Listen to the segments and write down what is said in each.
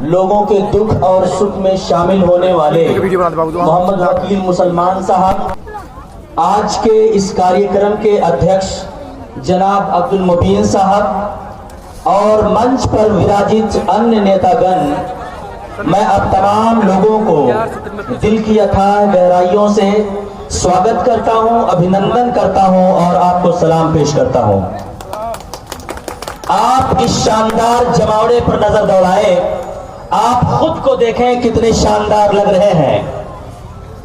लोगों के दुख और सुख में शामिल होने वाले मोहम्मद वकील मुसलमान साहब, आज के इस कार्यक्रम के अध्यक्ष जनाब अब्दुल मुबीन साहब और मंच पर विराजित अन्य नेतागण, मैं अब तमाम लोगों को दिल की अथाह गहराइयों से स्वागत करता हूं, अभिनंदन करता हूं और आपको सलाम पेश करता हूं। आप इस शानदार जमावड़े पर नजर दौड़ाएं, आप खुद को देखें कितने शानदार लग रहे हैं।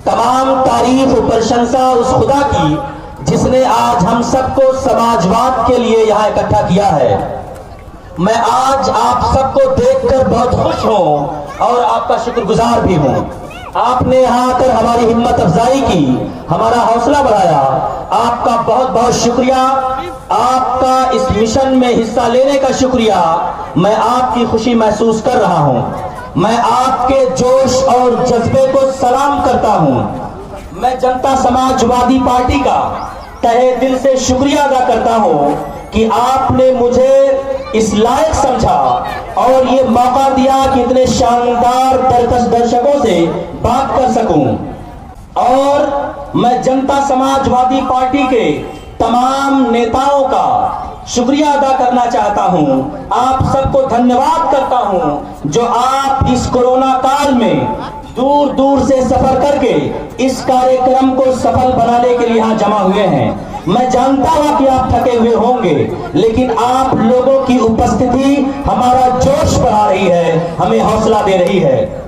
तमाम तारीफ और प्रशंसा उस खुदा की जिसने आज हम सबको समाजवाद के लिए यहाँ इकट्ठा किया है। मैं आज आप सबको देखकर बहुत खुश हूँ और आपका शुक्रगुजार भी हूँ। आपने यहाँ आकर हमारी हिम्मत अफजाई की, हमारा हौसला बढ़ाया, आपका बहुत बहुत शुक्रिया। आपका इस मिशन में हिस्सा लेने का शुक्रिया। मैं आपकी खुशी महसूस कर रहा हूँ। मैं आपके जोश और जज्बे को सलाम करता हूँ। मैं जनता समाजवादी पार्टी का तहे दिल से शुक्रिया अदा करता हूँ कि आपने मुझे इस लायक समझा और ये मौका दिया कि इतने शानदार दर्शकों से बात कर सकूं। और मैं जनता समाजवादी पार्टी के तमाम नेताओं का शुक्रिया अदा करना चाहता हूं। आप सबको धन्यवाद करता हूं जो आप इस कोरोना काल में दूर दूर से सफर करके इस कार्यक्रम को सफल बनाने के लिए यहाँ जमा हुए हैं। मैं जानता हूं कि आप थके हुए होंगे, लेकिन आप लोगों की उपस्थिति हमारा जोश बढ़ा रही है, हमें हौसला दे रही है।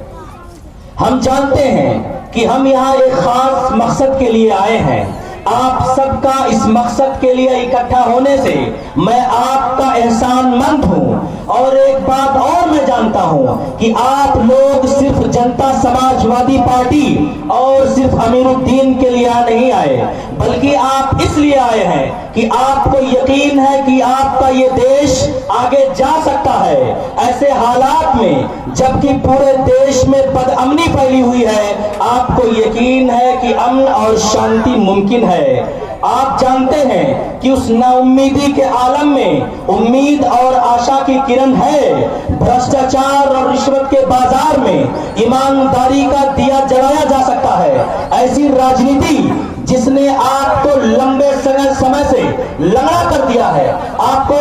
हम जानते हैं कि हम यहाँ एक खास मकसद के लिए आए हैं। आप सबका इस मकसद के लिए इकट्ठा होने से मैं आपका एहसानमंद हूं। और एक बात और मैं जानता हूं कि आप लोग सिर्फ जनता समाजवादी पार्टी और सिर्फ अमीरुद्दीन के लिए नहीं आए, बल्कि आप इसलिए आए हैं कि आपको यकीन है कि आपका ये देश आगे जा सकता है। ऐसे हालात में जबकि पूरे देश में बदअमनी फैली हुई है, आपको यकीन है कि अमन और शांति मुमकिन है। आप जानते हैं कि उस नाउम्मीदी के आलम में उम्मीद और आशा की किरण है। भ्रष्टाचार और रिश्वत के बाजार में ईमानदारी का दिया जलाया जा सकता है। ऐसी राजनीति जिसने आपको लंबे समय से लंगड़ा कर दिया है, आपको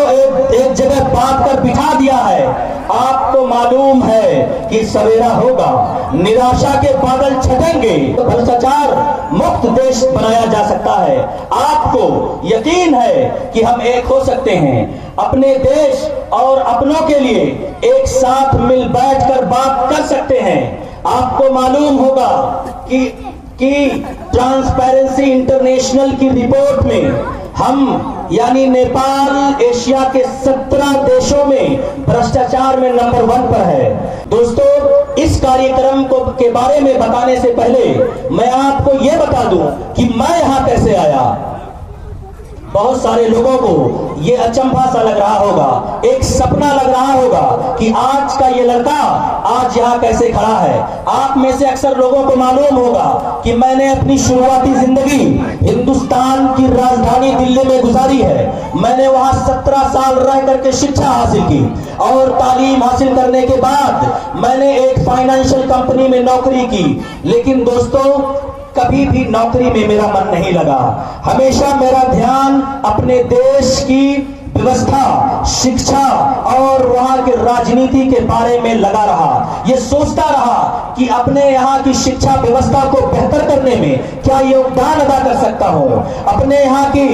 एक जगह बांध कर बिठा दिया है। आपको मालूम है कि सवेरा होगा, निराशा के बादल छटेंगे, भ्रष्टाचार मुक्त देश बनाया जा सकता है। आपको यकीन है कि हम एक हो सकते हैं, अपने देश और अपनों के लिए एक साथ मिल बैठकर बात कर सकते हैं। आपको मालूम होगा कि ट्रांसपेरेंसी इंटरनेशनल की रिपोर्ट में हम यानी नेपाल एशिया के 17 देशों में भ्रष्टाचार में नंबर 1 पर है। दोस्तों, इस कार्यक्रम के बारे में बताने से पहले मैं आपको यह बता दूं कि मैं यहां कैसे आया। बहुत सारे लोगों को ये अचंभा सा लग रहा होगा, एक सपना लग रहा होगा कि आज का ये लड़का आज यहाँ कैसे खड़ा है। आप में से अक्सर लोगों को मालूम होगा कि मैंने अपनी शुरुआती जिंदगी हिंदुस्तान की राजधानी दिल्ली में गुजारी है। मैंने वहाँ 17 साल रह करके शिक्षा हासिल की और तालीम हासिल करने के बाद मैंने एक फाइनेंशियल कंपनी में नौकरी की। लेकिन दोस्तों, कभी भी नौकरी में मेरा मन नहीं लगा। हमेशा मेरा ध्यान अपने देश की व्यवस्था, शिक्षा और वहां के राजनीति के बारे में लगा रहा। ये सोचता रहा कि अपने यहाँ की शिक्षा व्यवस्था को बेहतर करने में क्या योगदान अदा कर सकता हूँ, अपने यहाँ की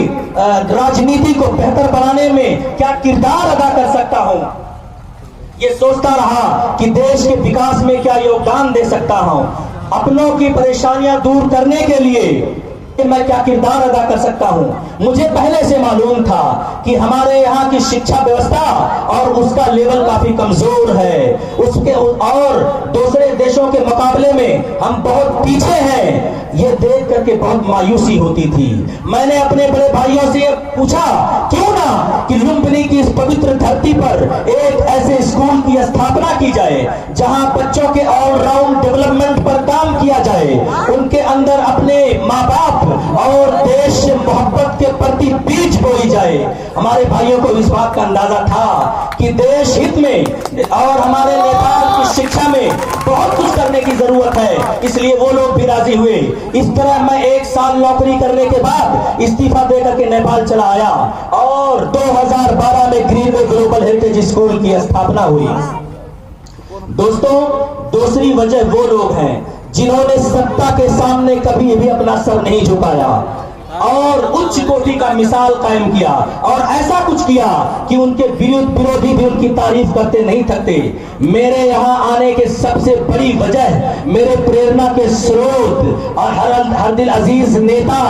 राजनीति को बेहतर बनाने में क्या किरदार अदा कर सकता हूँ। ये सोचता रहा कि देश के विकास में क्या योगदान दे सकता हूँ, अपनों की परेशानियां दूर करने के लिए मैं क्या किरदार अदा कर सकता हूं। मुझे पहले से मालूम था कि हमारे यहाँ की शिक्षा व्यवस्था और उसका लेवल काफी कमजोर है, उसके और दूसरे देशों के मुकाबले में हम बहुत पीछे हैं। ये देख करके बहुत मायूसी होती थी। मैंने अपने बड़े भाइयों से पूछा, क्यों ना कि लुम्बिनी की इस पवित्र धरती पर एक ऐसे स्कूल की स्थापना की जाए जहां बच्चों के ऑलराउंड डेवलपमेंट पर काम किया जाए, उनके अंदर अपने माँ बाप और देश से मोहब्बत के प्रति बीज बोई जाए। हमारे भाइयों को इस बात का अंदाजा था कि देश हित में और हमारे नेपाल की जरूरत है, इसलिए वो लोग भी राजी हुए। इस तरह मैं 1 साल नौकरी करने के बाद इस्तीफा देकर के नेपाल चला आया और 2012 में ग्रीनवे ग्लोबल हेरिटेज स्कूल की स्थापना हुई। दोस्तों, दूसरी वजह वो लोग हैं जिन्होंने सत्ता के सामने कभी भी अपना सर नहीं झुकाया और उच्च कोटि का मिसाल कायम किया और ऐसा कुछ किया कि उनके विरोधी भी उनकी तारीफ करते नहीं थकते। मेरे यहाँ आने के सबसे बड़ी वजह मेरे प्रेरणा के स्रोत और हर दिल अजीज नेता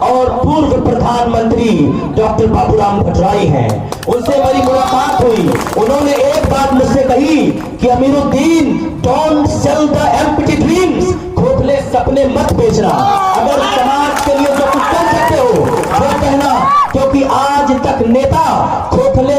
और पूर्व प्रधानमंत्री डॉक्टर बाबूराम भट्टराई हैं। उनसे मेरी मुलाकात हुई, उन्होंने एक बात मुझसे कही कि Amiruddin, don't sell the empty dreams, खोखले सपने मत बेचना। अगर समाज के लिए जो कुछ कर सकते हो वो कहना, क्योंकि आज तक नेता खोखले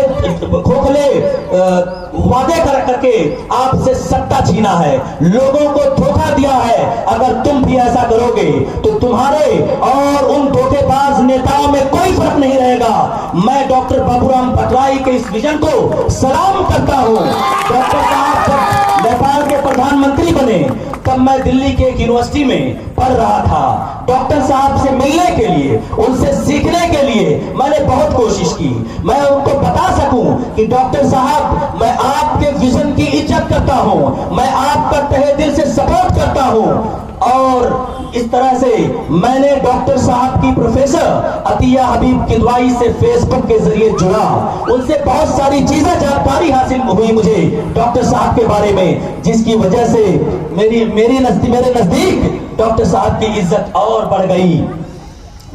वादे करके आपसे सत्ता छीना है, लोगों को धोखा दिया है। अगर तुम भी ऐसा करोगे तो तुम्हारे और उन धोखेबाज नेताओं में कोई फर्क नहीं रहेगा। मैं डॉक्टर बाबूराम भट्टराई के इस विजन को सलाम करता हूं। डॉक्टर साहब जब नेपाल के प्रधानमंत्री बने तब मैं दिल्ली के एक यूनिवर्सिटी में पढ़ रहा था। डॉक्टर साहब से मिलने के लिए, उनसे सीखने के लिए मैंने बहुत कोशिश की। मैं उनको बता सकूं कि डॉक्टर साहब, मैं आपके विजन की इज्जत करता हूं, मैं आपका तहे दिल से सपोर्ट करता हूं। और इस तरह से मैंने डॉक्टर साहब की प्रोफेसर अतिया हबीब किदवाई से फेसबुक के जरिए जुड़ा। उनसे बहुत सारी चीजें जानकारी हासिल हुई मुझे डॉक्टर साहब के बारे में, जिसकी वजह से मेरे नजदीक डॉक्टर साहब की इज्जत और बढ़ गई।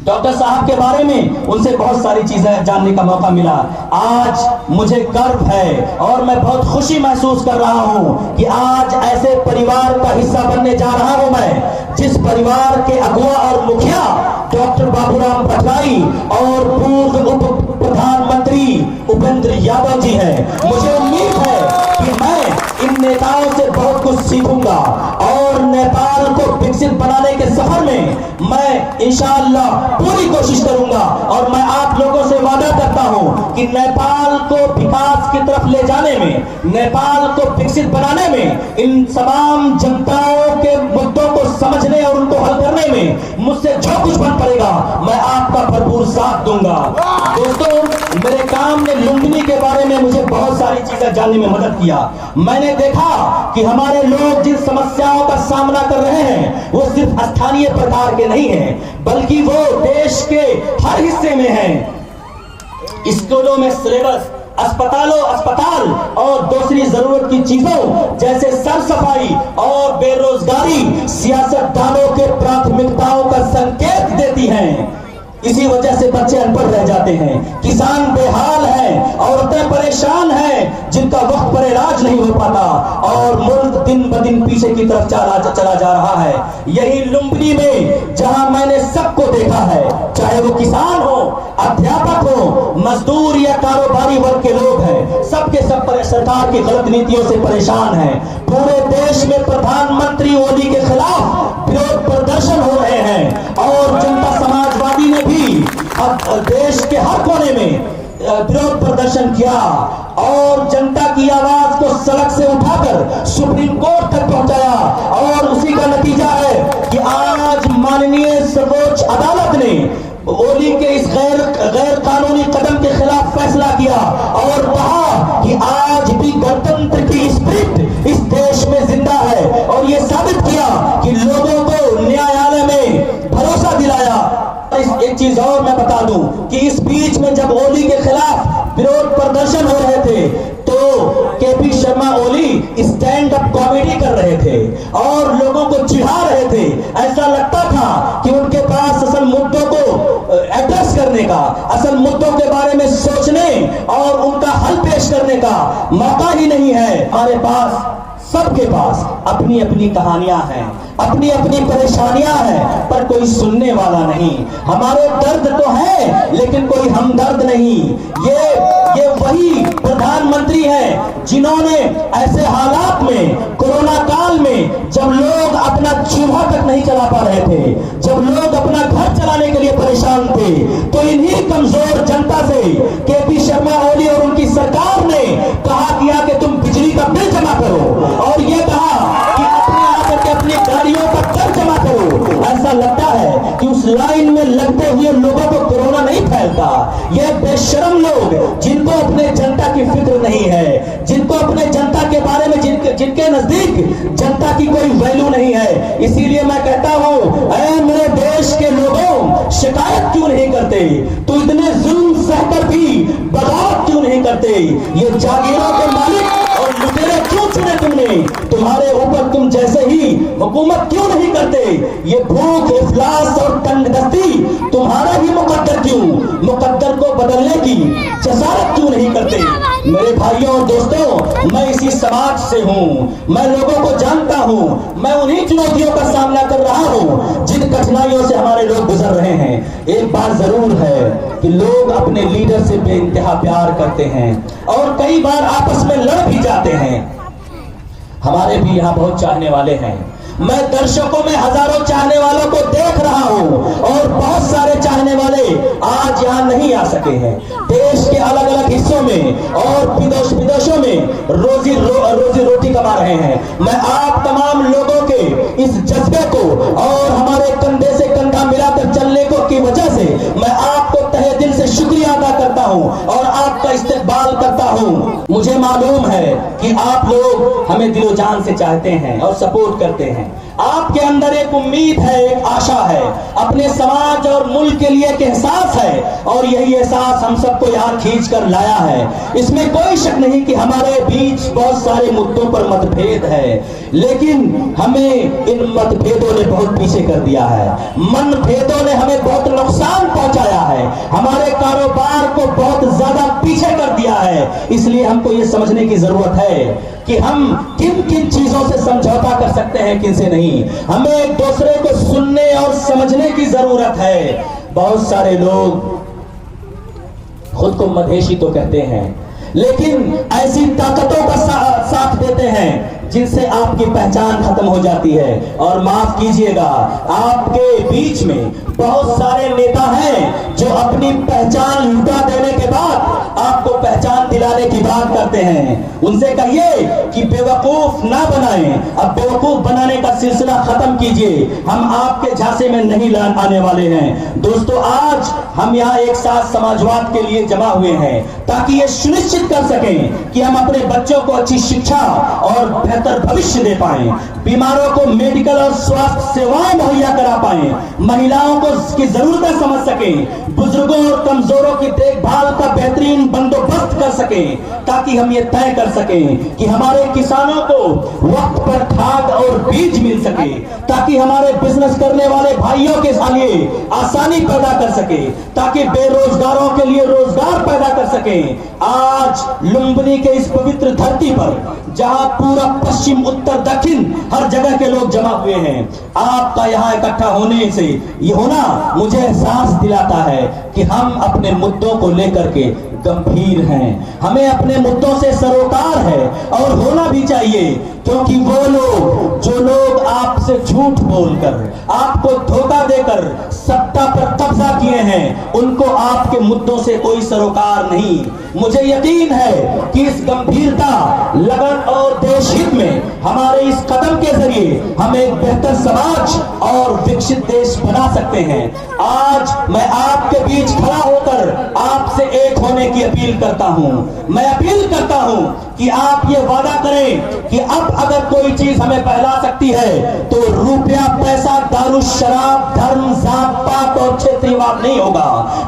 डॉक्टर साहब के बारे में उनसे बहुत सारी चीजें जानने का मौका मिला। आज मुझे गर्व है और मैं बहुत खुशी महसूस कर रहा हूं कि आज ऐसे परिवार का हिस्सा बनने जा रहा हूं मैं, जिस परिवार के अगुवा और मुखिया डॉक्टर बाबूराम भट्टराई और पूर्व उप प्रधानमंत्री उपेंद्र यादव जी हैं। मुझे उम्मीद है कि मैं इन नेताओं से बहुत कुछ सीखूंगा और नेपाल को विकसित बनाने के सफर में मैं इंशाअल्लाह पूरी कोशिश करूंगा। और मैं आप लोगों से वादा करता हूं कि नेपाल को विकास की तरफ ले जाने में, नेपाल को विकसित बनाने में, इन तमाम जनताओं के मुद्दों को समझने और उनको हल करने में मुझसे जो कुछ बन पड़ेगा मैं आपका भरपूर साथ दूंगा। दोस्तों, मेरे काम ने लुम्बिनी के बारे में मुझे बहुत सारी चीजें जानने में मदद किया। मैंने देखा कि हमारे लोग जिन समस्याओं का सामना कर रहे हैं वो सिर्फ स्थानीय प्रकार के नहीं हैं, बल्कि वो देश के हर हिस्से में हैं। स्कूलों में सिलेबस, अस्पताल और दूसरी जरूरत की चीजों जैसे साफ सफाई और बेरोजगारी सियासतदानों के प्राथमिकताओं का संकेत देती हैं। इसी वजह से बच्चे अनपढ़ रह जाते हैं, किसान बेहाल हैं, औरतें परेशान हैं जिनका वक्त पर इलाज नहीं हो पाता और मुल्क दिन ब दिन पीछे की तरफ चला जा रहा है। यही लुम्बिनी में जहां मैंने सबको देखा है, चाहे वो किसान हो, अध्यापक हो, मजदूर या कारोबारी वर्ग के लोग हैं, सबके सब सरकार की गलत नीतियों से परेशान हैं। पूरे देश में प्रधानमंत्री ओली के खिलाफ विरोध प्रदर्शन हो रहे हैं और जनता समाजवादी ने भी अब देश के हर कोने में विरोध प्रदर्शन किया और जनता की आवाज को सड़क से उठाकर सुप्रीम कोर्ट तक पहुंचाया। और उसी का नतीजा है कि आज माननीय सर्वोच्च अदालत ने ओली के इस गैर कानूनी कदम के खिलाफ फैसला किया और कहा कि आज भी गणतंत्र की स्पिरिट इस देश में जिंदा है। और ये साबित किया कि लोगों को न्यायालय में भरोसा दिलाया। एक चीज और मैं बता दूं कि इस बीच में जब ओली के खिलाफ विरोध प्रदर्शन हो रहे थे तो KP Sharma Oli stand up comedy कर रहे थे और लोगों को चिढ़ा रहे थे। ऐसा लगता था कि उनके पास असल मुद्दों को एड्रेस करने का, असल मुद्दों के बारे में सोचने और उनका हल पेश करने का मौका ही नहीं है। हमारे पास, सबके पास अपनी अपनी कहानियां हैं, अपनी अपनी परेशानियां हैं, पर कोई सुनने वाला नहीं। हमारे दर्द तो है लेकिन कोई हमदर्द नहीं। ये वही प्रधानमंत्री हैं जिन्होंने ऐसे हालात में, कोरोना काल में, जब लोग अपना चूल्हा तक नहीं चला पा रहे थे, जब लोग अपना घर चलाने के लिए परेशान थे, तो इन्हीं कमजोर जनता से केपी शर्मा ओली और उनकी सरकार ने कहा किया कि तुम बिजली का बिल जमा करो और ये कहा कि अपने आकर के अपनी ये बेशरम लोग जिनको अपने जनता की फिक्र नहीं है, जिनको अपने जनता के बारे में जिनके नजदीक जनता की कोई वैल्यू नहीं है। इसीलिए मैं कहता हूं, ऐ मेरे देश के लोगों, शिकायत क्यों नहीं करते? तो इतने जुल्म सहकर भी बगावत क्यों नहीं करते? ये जागीरों के मालिक और लुटेरे क्यों चुने तुमने? तुम्हारे ऊपर तुम जैसे ही हुकूमत क्यों नहीं करते? ये भूख, इफ्लास और तंगदस्ती तुम्हारा ही मुकद्दर क्यों? मुकद्दर को बदलने की जसारत क्यों नहीं करते? मेरे भाइयों और दोस्तों, मैं इसी समाज से हूं, मैं लोगों को जानता हूं, मैं उन्हीं चुनौतियों का सामना कर रहा हूं जिन कठिनाइयों से हमारे लोग गुजर रहे हैं। एक बात जरूर है कि लोग अपने लीडर से बेइंतहा प्यार करते हैं और कई बार आपस में लड़ भी जाते हैं। हमारे भी यहाँ बहुत चाहने वाले हैं। मैं दर्शकों में हजारों चाहने वालों को देख रहा हूं और बहुत सारे चाहने वाले आज यहाँ नहीं आ सके हैं। देश के अलग अलग हिस्सों में और विदेशों में रोजी रोटी कमा रहे हैं। मैं आप तमाम लोगों के इस जज्बे को और हमारे कंधे से कंधा मिलाकर चलने को की वजह से मैं आपको तहे दिल से शुक्रिया अदा करता हूं और आपका इस्तेकबाल करता हूं। मुझे मालूम है कि आप लोग हमें दिलो जान से चाहते हैं और सपोर्ट करते हैं। आपके अंदर एक उम्मीद है, एक आशा है, अपने समाज और मुल्क के लिए एक एहसास है और यही एहसास हम सबको यहाँ खींच कर लाया है। इसमें कोई शक नहीं कि हमारे बीच बहुत सारे मुद्दों पर मतभेद है, लेकिन हमें इन मतभेदों ने बहुत पीछे कर दिया है। मनभेदों ने हमें बहुत नुकसान पहुंचाया है, हमारे कारोबार को बहुत ज्यादा पीछे कर दिया है। इसलिए हमको ये समझने की जरूरत है कि हम किन किन चीजों से समझौता कर सकते हैं, किन से नहीं। हमें एक दूसरे को सुनने और समझने की जरूरत है। बहुत सारे लोग खुद को मधेशी तो कहते हैं, लेकिन ऐसी ताकतों का साथ देते हैं जिनसे आपकी पहचान खत्म हो जाती है। और माफ कीजिएगा, आपके बीच में बहुत सारे नेता हैं जो अपनी पहचान लुटा देने के बाद आपको पहचान दिलाने की बात करते हैं। उनसे कहिए कि बेवकूफ ना बनाएं, अब बेवकूफ बनाने का सिलसिला खत्म कीजिए। हम आपके झांसे में नहीं आने वाले हैं। दोस्तों, आज हम यहाँ एक साथ समाजवाद के लिए जमा हुए हैं ताकि ये सुनिश्चित कर सकें कि हम अपने बच्चों को अच्छी शिक्षा और बेहतर भविष्य दे पाएं, बीमारों को मेडिकल और स्वास्थ्य सेवाएं मुहैया करा पाएं, महिलाओं को की जरूरतें समझ सकें, बुजुर्गों और कमजोरों की देखभाल का बेहतरीन बंदोबस्त कर सकें, ताकि हम ये तय कर सकें कि हमारे किसानों को वक्त पर खाद और बीज मिल सके, ताकि हमारे बिजनेस करने वाले भाइयों के लिए आसानी पैदा कर सके, ताकि बेरोजगारों के लिए रोजगार पैदा कर सके। आज लुम्बिनी के इस पवित्र धरती पर जहां पूरा पश्चिम उत्तर दक्षिण हर जगह के लोग जमा हुए हैं, आपका यहाँ इकट्ठा होने से ये होना मुझे एहसास दिलाता है कि हम अपने मुद्दों को लेकर के गंभीर हैं। हमें अपने मुद्दों से सरोकार है और होना भी चाहिए, क्योंकि वो लोग जो लोग आपसे झूठ बोलकर, आपको धोखा देकर सत्ता पर कब्जा किए हैं, उनको आपके मुद्दों से कोई सरोकार नहीं। मुझे यकीन है कि इस गंभीरता, लगन और देश हित में हमारे इस कदम के जरिए हम एक बेहतर समाज और विकसित देश बना सकते हैं। आज मैं आपके बीच खड़ा होकर आपसे एक होने की अपील करता हूं। मैं अपील करता हूं कि आप ये वादा करें कि अब अगर कोई चीज हमें बहला सकती है तो रुपया, पैसा, दारू, शराब, धर्म, जात पात और क्षेत्रीयवाद नहीं होगा,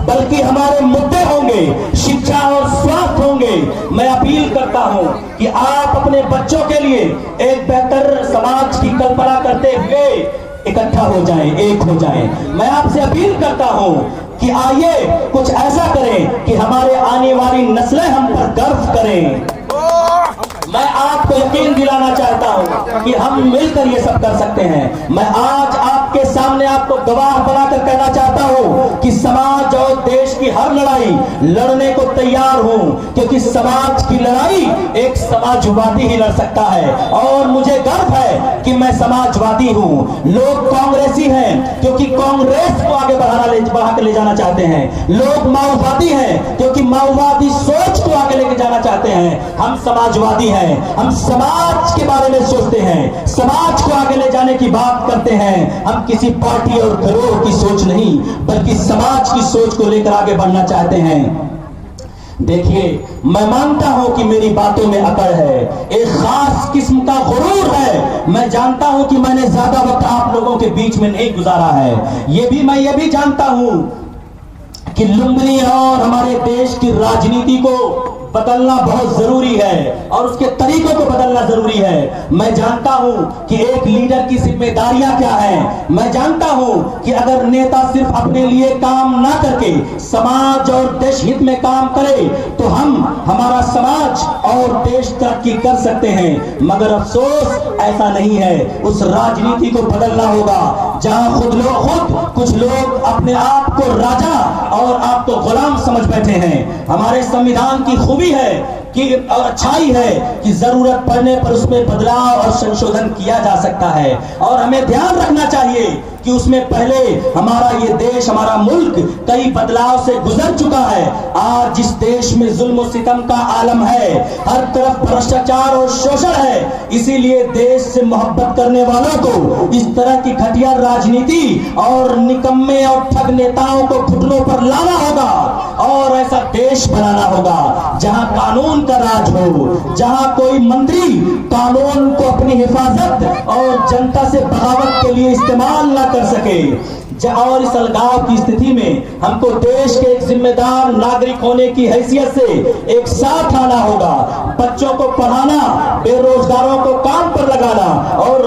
बल्कि हमारे मुद्दे होंगे, शिक्षा और स्वास्थ्य होंगे। मैं अपील करता हूं कि आप अपने बच्चों के लिए एक बेहतर समाज की कल्पना करते हुए इकट्ठा हो जाएं, एक हो जाएं। मैं आपसे अपील करता हूं कि आइए कुछ ऐसा करें कि हमारे आने वाली नस्लें हम पर गर्व करें। मैं आपको यकीन दिलाना चाहता हूं कि हम मिलकर ये सब कर सकते हैं। मैं आज आपके सामने आपको गवाह बनाकर कहना चाहता हूं कि समाज और देश की हर लड़ाई लड़ने को तैयार हूं, क्योंकि समाज की लड़ाई एक समाजवादी ही लड़ सकता है और मुझे गर्व है कि मैं समाजवादी हूं। लोग कांग्रेसी हैं क्योंकि कांग्रेस को आगे बढ़ा के ले जाना चाहते हैं। लोग माओवादी हैं क्योंकि माओवादी सोच को आगे लेके जाना चाहते हैं। हम समाजवादी हैं, हम समाज के बारे में सोचते हैं। समाज को आगे ले जाने की बात करते हैं। हम किसी पार्टी और गिरोह की सोच नहीं बल्कि समाज की सोच को लेकर आगे बढ़ना चाहते हैं। देखिए, मैं मानता हूं कि मेरी बातों में अकड़ है, एक खास किस्म का गुरूर है। मैं जानता हूं कि मैंने ज्यादा वक्त आप लोगों के बीच में नहीं गुजारा है। मैं ये भी जानता हूं कि लुम्बिनी और हमारे देश की राजनीति को बदलना बहुत जरूरी है और उसके तरीकों को बदलना जरूरी है। मैं जानता हूं कि एक लीडर की जिम्मेदारियां क्या हैं। मैं जानता हूं कि अगर नेता सिर्फ अपने लिए काम ना करके समाज और देश हित में काम करे तो हमारा समाज और देश तरक्की कर सकते हैं। मगर अफसोस ऐसा नहीं है। उस राजनीति को बदलना होगा जहां खुद कुछ लोग अपने आप को राजा और आपको गुलाम समझ बैठे हैं। हमारे संविधान की खूबी है कि और अच्छाई है कि जरूरत पड़ने पर उसमें बदलाव और संशोधन किया जा सकता है और हमें ध्यान रखना चाहिए कि उसमें पहले हमारा ये देश, हमारा मुल्क कई बदलाव से गुजर चुका है। आज जिस देश में जुल्म और सितम का आलम है, हर तरफ भ्रष्टाचार और शोषण है, इसीलिए देश से मोहब्बत करने वालों को इस तरह की घटिया राजनीति और निकम्मे और ठग नेताओं को घुटनों पर लाना होगा और ऐसा देश बनाना होगा जहां कानून का राज हो, जहां कोई मंत्री कानून को अपनी हिफाजत और जनता से बगावत के लिए इस्तेमाल ना कर सके। और इस अलगाव की स्थिति में हमको देश के एक जिम्मेदार नागरिक होने की हैसियत से एक साथ आना होगा। बच्चों को पढ़ाना, बेरोजगारों को काम पर लगाना और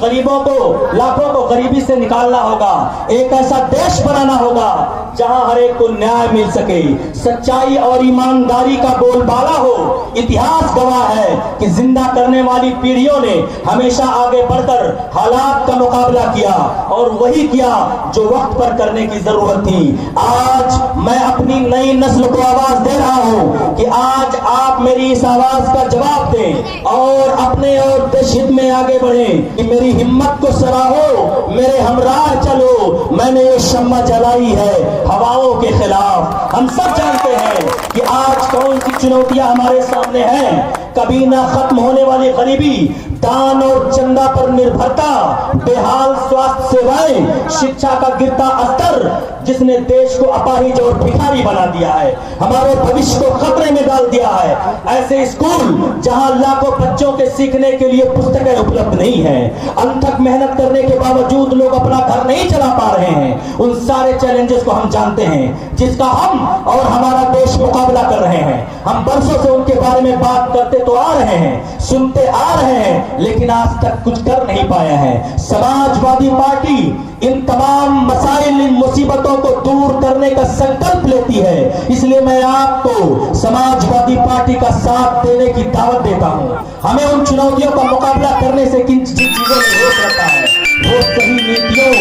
गरीबों को, लाखों को गरीबी से निकालना होगा। एक ऐसा देश बनाना होगा जहां हर एक को न्याय मिल सके, सच्चाई और ईमानदारी का बोलबाला हो। इतिहास गवाह है कि जिंदा करने वाली पीढ़ियों ने हमेशा आगे बढ़कर हालात का मुकाबला किया और वही किया जो वक्त पर करने की जरूरत थी। आज मैं अपनी नई नस्ल को आवाज दे रहा हूं कि आज आप मेरी इस आवाज का जवाब दें और अपने और देश हित में आगे बढ़ें। कि मेरी हिम्मत को सराहो, मेरे हमराह चलो, मैंने ये शम्मा जलाई है हवाओं के खिलाफ। हम सब जानते हैं कि आज कौन सी चुनौतियां हमारे सामने हैं। कभी ना खत्म होने वाली गरीबी, दान और चंदा पर निर्भरता, बेहाल स्वास्थ्य सेवाएं, शिक्षा का गिरता स्तर जिसने देश को अपाहिज और भिखारी बना दिया है, हमारे भविष्य को खतरे में डाल दिया है। ऐसे स्कूल जहां लाखों बच्चों के सीखने के लिए पुस्तकें उपलब्ध नहीं है, अनथक मेहनत करने के बावजूद लोग अपना घर नहीं चला पा रहे हैं। उन सारे चैलेंजेस को हम जानते हैं जिसका हम और हमारा देश मुकाबला कर रहे हैं। हम बरसों से उनके बारे में बात करते तो आ रहे हैं, सुनते आ रहे हैं, लेकिन आज तक कुछ कर नहीं पाया है। समाजवादी पार्टी इन तमाम मसाइल, इन मुसीबतों को दूर करने का संकल्प लेती है। इसलिए मैं आपको समाजवादी पार्टी का साथ देने की दावत देता हूं। हमें उन चुनौतियों का मुकाबला करने से जिन चीजों में रोक रखा है वो सही नीतियों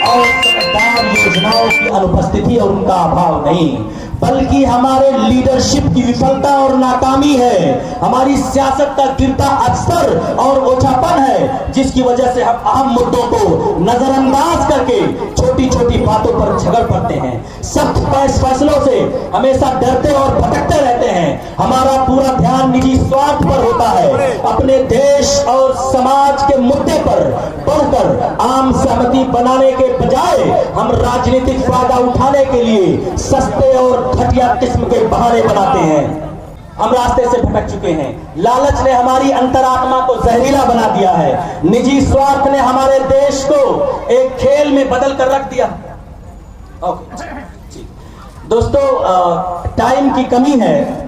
और समझदार योजनाओं की अनुपस्थिति और उनका अभाव नहीं, बल्कि हमारे लीडरशिप की विफलता और नाकामी है। हमारी सियासत का गिरता स्तर और ओछापन है जिसकी वजह से हम अहम मुद्दों को नजरअंदाज करके छोटी छोटी बातों पर झगड़ पड़ते हैं। सख्त फैसलों से हमेशा डरते और भटकते रहते हैं। हमारा पूरा ध्यान निजी स्वार्थ पर होता है। अपने देश और समाज के मुद्दे पर बढ़कर आम सहमति बनाने के बजाय हम राजनीतिक फायदा उठाने के लिए सस्ते और घटिया किस्म के बहाने बनाते हैं। हम रास्ते से भटक चुके हैं। लालच ने हमारी अंतरात्मा को जहरीला बना दिया है। निजी स्वार्थ ने हमारे देश को एक खेल में बदल कर रख दिया। दोस्तों, टाइम की कमी है,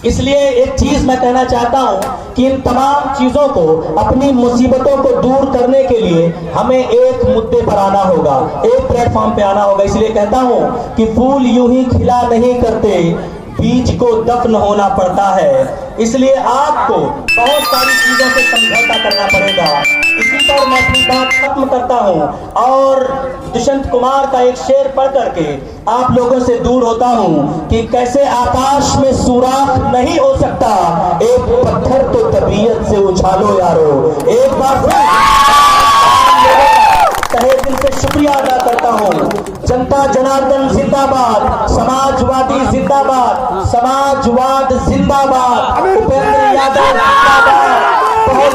इसलिए एक चीज मैं कहना चाहता हूं कि इन तमाम चीजों को, अपनी मुसीबतों को दूर करने के लिए हमें एक मुद्दे पर आना होगा, एक प्लेटफॉर्म पे आना होगा। इसलिए कहता हूं कि फूल यूं ही खिला नहीं करते, बीज को दफन होना पड़ता है। इसलिए आपको बहुत सारी चीजों से समझौता करना पड़ेगा। इसी पर मैं अपनी बात खत्म करता हूं और दुष्यंत कुमार का एक शेर पढ़ करके आप लोगों से दूर होता हूं कि कैसे आकाश में सुराख नहीं हो सकता, एक पत्थर तो तबीयत से उछालो यारो। एक बार तहे दिल से शुक्रिया अदा करता हूँ। जनता जनार्दन जिंदाबाद, समाजवादी जिंदाबाद, समाजवाद जिंदाबाद, उपेंद्र यादव जिंदाबाद। बहुत